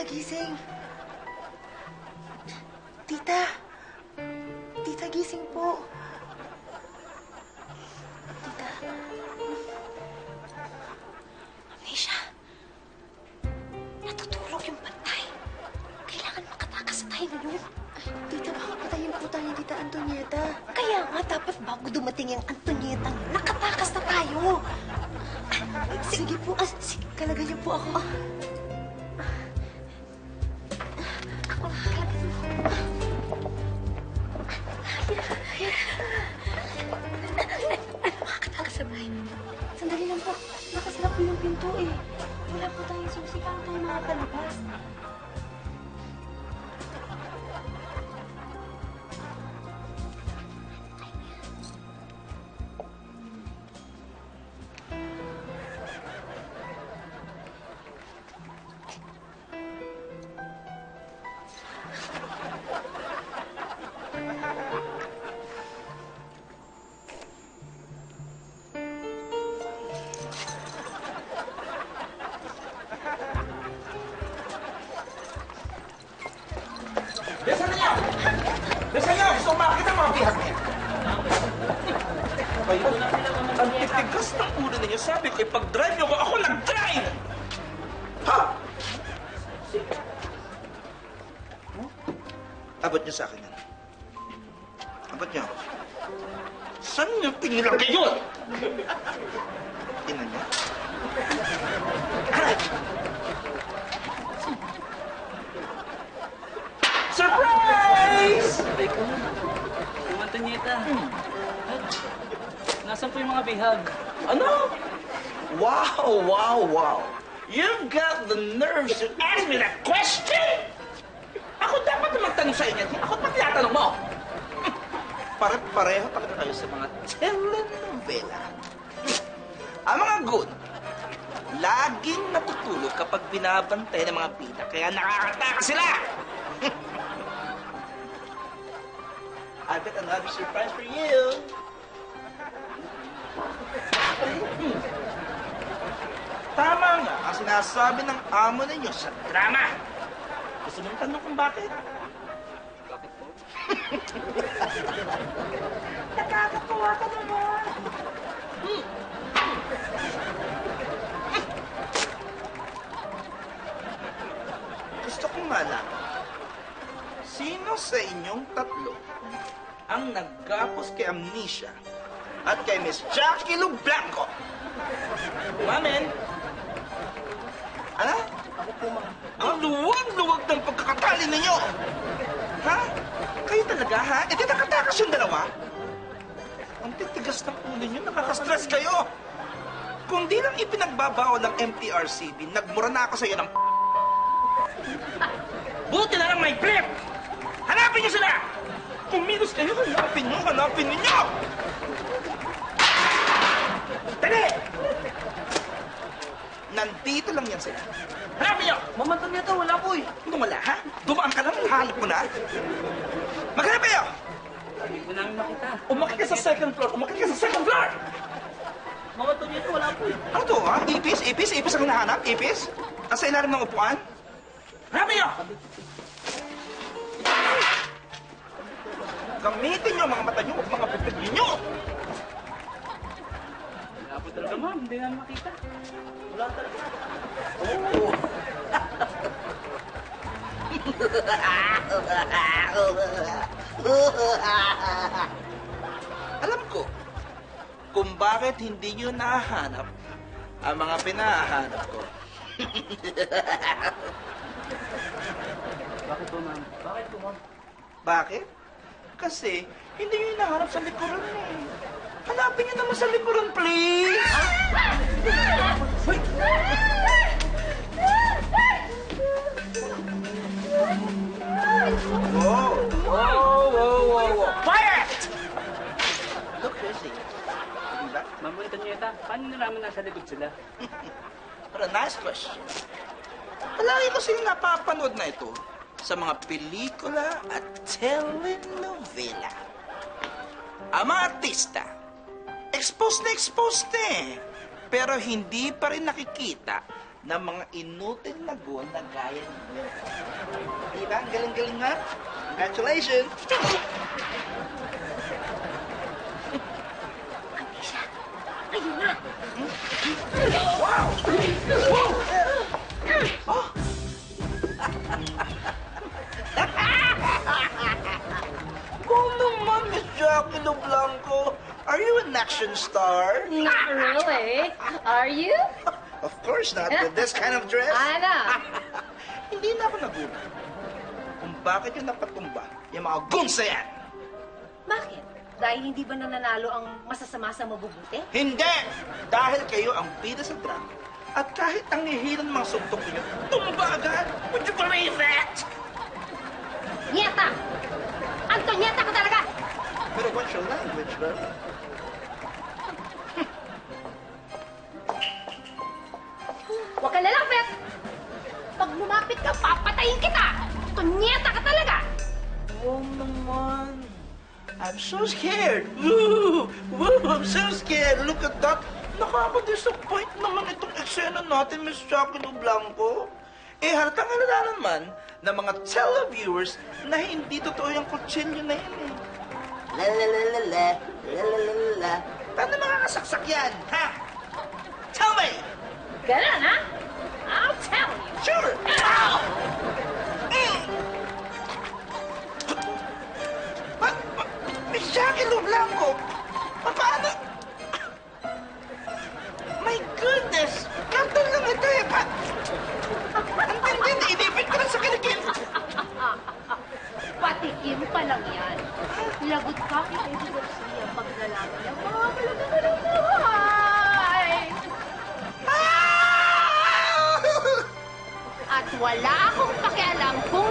gising. Tita. Tita, gising po. Tita. Amnesia. Natutulog yung bantay. Kailangan makatakas tayo ngayon. Tita, baka patayin po tayo ni Tita Antonieta. Kaya nga, dapat bago dumating yung Antonieta, nakatakas na tayo. Sige po. Kalagan niyo po ako. Ako lang kalagan mo. Makakatakas na tayo. Sandali lang po. Nakasarap po yung pinto eh. Wala po tayong susi. Paano tayo makakalabas? Bilisan niyo! Bilisan niyo! Gusto ko makakita ang mga bihag niya. Kayo, ang titigas ng ulo ninyo. Sabi ko, ipag-drive niyo ko, ako lang drive! Ha? Abot niyo sa akin yan. Abot niyo. Saan niyo tingilan kayo? Tinan niyo. Surprise! Teka, yung Antonieta. Nasaan po yung mga bihag? Ano? Wow! You've got the nerves to ask me that question? Ako dapat na magtanong sa inyo. Ako pa tinatanong mo. Pare-pareho talaga kayo sa mga telenovela. Ang mga good, laging natutulog kapag binabantay ng mga bida, kaya nakakataka sila. I've got another surprise for you. Tama nga ang sinasabi ng amo ninyo sa drama. Gusto mong tanong kung bakit? Bakit po? Nakakatawa ka naman. Gusto kong malaman, sino sa inyong tatlo ang naggapos kay Amnesia at kay Miss Jackie Lu Blanco? Mamen? Ano? Ako po, ma'am. Ang luwag-luwag ng pagkakatali ninyo! Ha? Kayo talaga, ha? E di nakatakas yung dalawa? Ang titigas ng ulo nyo, nakaka-stress kayo! Kung di lang ipinagbabawal ng MTRCB, nagmura na ako sa iyo ng Buti na lang may brief! Hanapin niyo sila! Kumilos kayo, hanapin ninyo! Dali! Nandito lang yan sila. Hanapin niyo! Ma'am Antonieta, wala po eh. Ano wala, ha? Dumaan ka lang, hanap mo na. Maghanap kayo! Hindi ko namin makita. Umakit ka sa second floor! Ma'am Antonieta, wala po eh. Ano to, ha? Ipis ang hinahanap? Ipis? Nasa ilalim ng upuan? Hanapin niyo! Gamitin niyo ang mga mata niyo at mga bibig niyo! Wala po talaga, ma'am. Hindi namin makita. Wala talaga. Oo. Alam ko kung bakit hindi niyo nahanap ang mga pinahanap ko. Bakit po, ma'am? Bakit po, ma'am? Bakit? Kasi hindi niyo hinahanap sa likuran eh. Hanapin niyo naman sa likuran, please! Hoy! Whoa! Quiet! Look, Chrissy. Diba? Ma'am Antonieta, paano nalaman nasa likod sila? What a nice question. Palagi ko silang napapanood na ito sa mga pelikula at telenovela. Ang mga artista, exposed na eh. Pero hindi pa rin nakikita ng mga inutil na goon na gaya ninyo. Diba? Ang galing-galing nga. Congratulations! Siya, ayun na. Wow! Oh! Oh naman, Miss Jackie Lo Blanco. Are you an action star? Not really. Are you? Of course not, with this kind of dress. Ana. Hindi na ako nagulat kung bakit yung napatumba yung mga gunsa yan. Bakit? Dahil hindi ba nananalo ang masasama sa mabubuti? Hindi! Dahil kayo ang bida sa drama. At kahit ang hihilan ng mga suntok ninyo, tumba agad! Would you believe that? Nieta! Antonieta ka talaga! Pero what's your language, bro? Huwag ka lalapit! Pag lumapit ka, papatayin kita! Antonieta ka talaga! Oh naman. I'm so scared. Woo! Woo! I'm so scared. Look at that. Nakaka-disappoint naman itong eksena natin, Miss Jackie Lo Blanco. Eh, halatang halala naman ng mga televiewers na hindi totoo yung kutsilyo na yun eh. La la la la la, la la la la la. Paano makakasaksak yan, ha? Tell me! Ganun, ha? I'll tell you! Sure! Ow! Mm. Miss Jackie Lo Blanco, paano? My goodness! Kanton lang ito eh, ang tindi, inipit ko na sa kilikil. Patikim pa lang yan. Lagot ka kay Eddie Garcia pag nalaman niya, makakalaga ng buhay! Ah! At wala akong pakialam kung